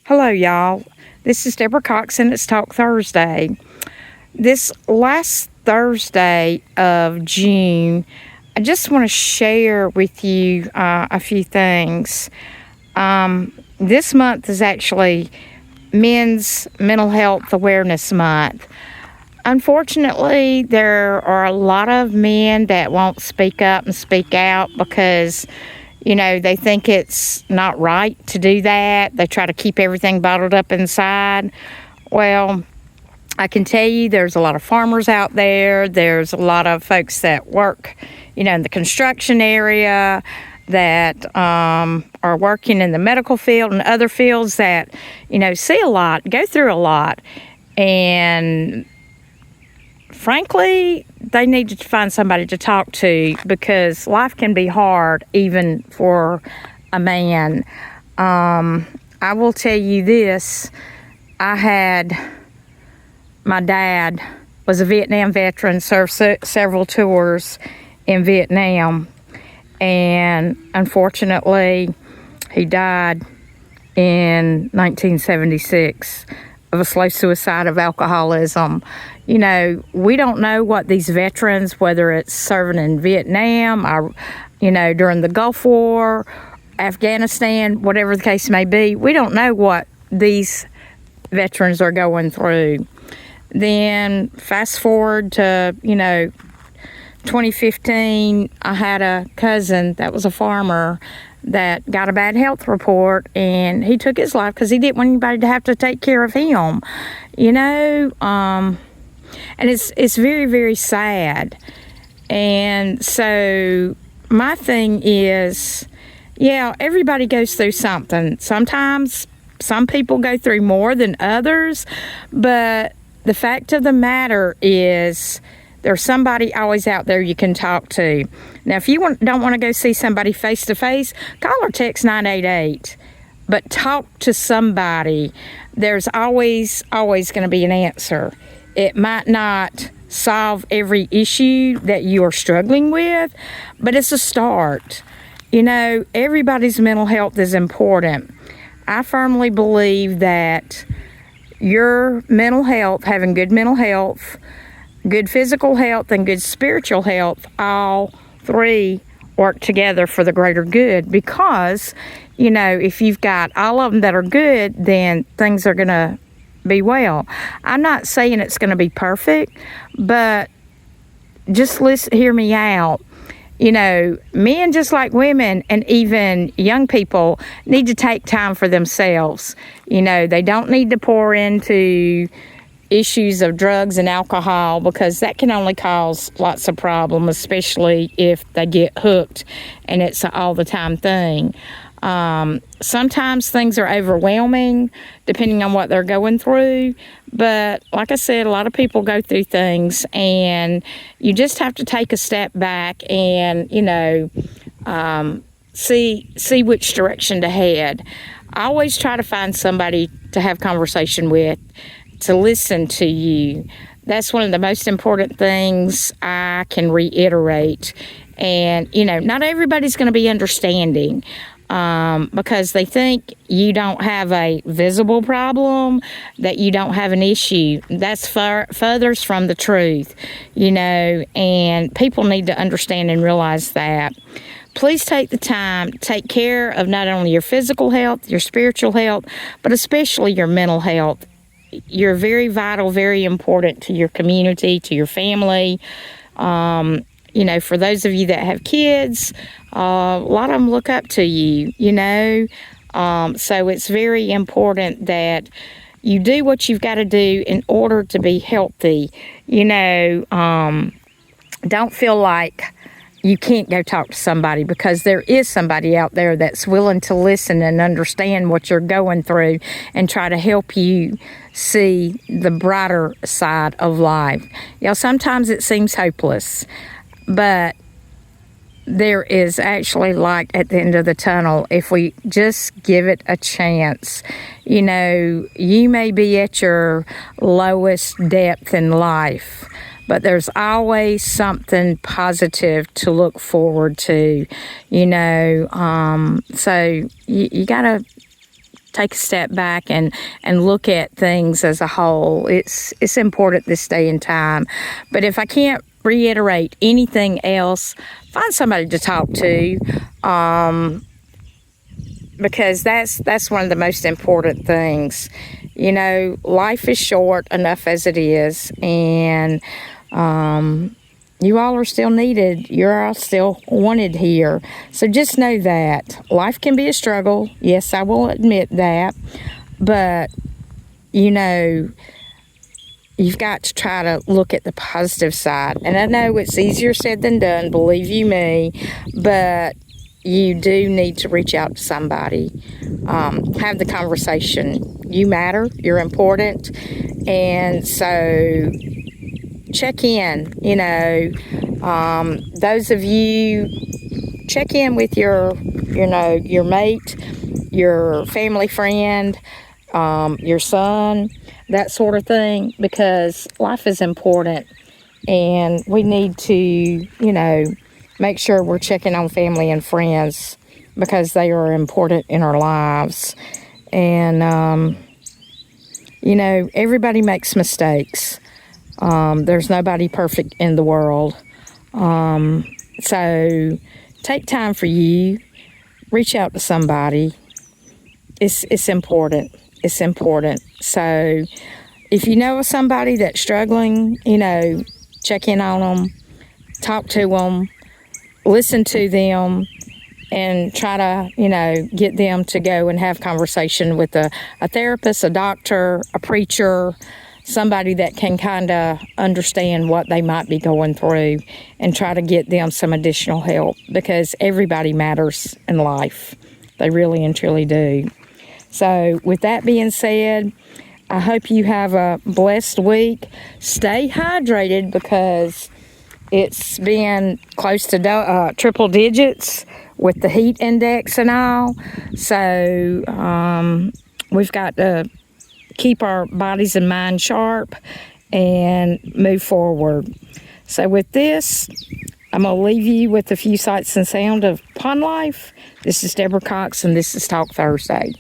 Hello, y'all. This is Debra Cox, and it's Talk Thursday. This last Thursday of June, I just want to share with you a few things. This month is actually Men's Mental Health Awareness Month. Unfortunately, there are a lot of men that won't speak up and speak out because they think it's not right to do that. They try to keep everything bottled up inside. Well, I can tell you there's a lot of farmers out there. There's a lot of folks that work, in the construction area, that are working in the medical field and other fields that, see a lot, go through a lot. And frankly, they need to find somebody to talk to because life can be hard even for a man. I will tell you this. My dad was a Vietnam veteran, served several tours in Vietnam, and unfortunately, he died in 1976 of a slow suicide of alcoholism. We don't know what these veterans, whether it's serving in Vietnam or, during the Gulf War, Afghanistan, whatever the case may be, we don't know what these veterans are going through. Then fast forward to, 2015, I had a cousin that was a farmer that got a bad health report, and he took his life because he didn't want anybody to have to take care of him, and it's very, very sad. And so my thing is, everybody goes through something. Sometimes some people go through more than others, but the fact of the matter is there's somebody always out there you can talk to. Now, if you don't want to go see somebody face-to-face, call or text 988. But talk to somebody. There's always going to be an answer. It might not solve every issue that you are struggling with, but it's a start. Everybody's mental health is important. I firmly believe that your mental health, having good mental health, good physical health, and good spiritual health, all three work together for the greater good because, if you've got all of them that are good, then things are going to be well. I'm not saying it's going to be perfect, but just hear me out. Men just like women and even young people need to take time for themselves. They don't need to pour into issues of drugs and alcohol because that can only cause lots of problems, especially if they get hooked and it's an all the time thing. Sometimes things are overwhelming depending on what they're going through. But like I said, a lot of people go through things and you just have to take a step back and, see which direction to head. I always try to find somebody to have conversation with, to listen to you. That's one of the most important things I can reiterate. And, not everybody's going to be understanding. Because they think you don't have a visible problem, that you don't have an issue. That's furthest from the truth, and people need to understand and realize that. Please take the time, take care of not only your physical health, your spiritual health, but especially your mental health. You're very vital, very important to your community, to your family. For those of you that have kids, a lot of them look up to you, So it's very important that you do what you've got to do in order to be healthy. Don't feel like you can't go talk to somebody because there is somebody out there that's willing to listen and understand what you're going through and try to help you see the brighter side of life. Sometimes it seems hopeless. But there is actually light at the end of the tunnel if we just give it a chance. You may be at your lowest depth in life, but there's always something positive to look forward to, So you got to take a step back and look at things as a whole. It's important this day and time. But if I can't reiterate anything else, find somebody to talk to, because that's one of the most important things. You know, life is short enough as it is, and you all are still needed. You're all still wanted here. So just know that life can be a struggle. Yes, I will admit that. But, you know, you've got to try to look at the positive side. And I know it's easier said than done, believe you me, but you do need to reach out to somebody. Have the conversation. You matter. You're important. And so check in, you know. Those of you, check in with your mate, your family friend, your son, that sort of thing, because life is important, and we need to, you know, make sure we're checking on family and friends because they are important in our lives. And, you know, everybody makes mistakes. There's nobody perfect in the world. So take time for you. Reach out to somebody. It's important. It's important. So if you know of somebody that's struggling, you know, check in on them, talk to them, listen to them, and try to, you know, get them to go and have conversation with a therapist, a doctor, a preacher, somebody that can kind of understand what they might be going through, and try to get them some additional help, because everybody matters in life. They really and truly do. So with that being said, I hope you have a blessed week. Stay hydrated, because it's been close to triple digits with the heat index and all. So we've got to keep our bodies and minds sharp and move forward. So with this, I'm going to leave you with a few sights and sound of pond life. This is Debra Cox, and this is Talk Thursday.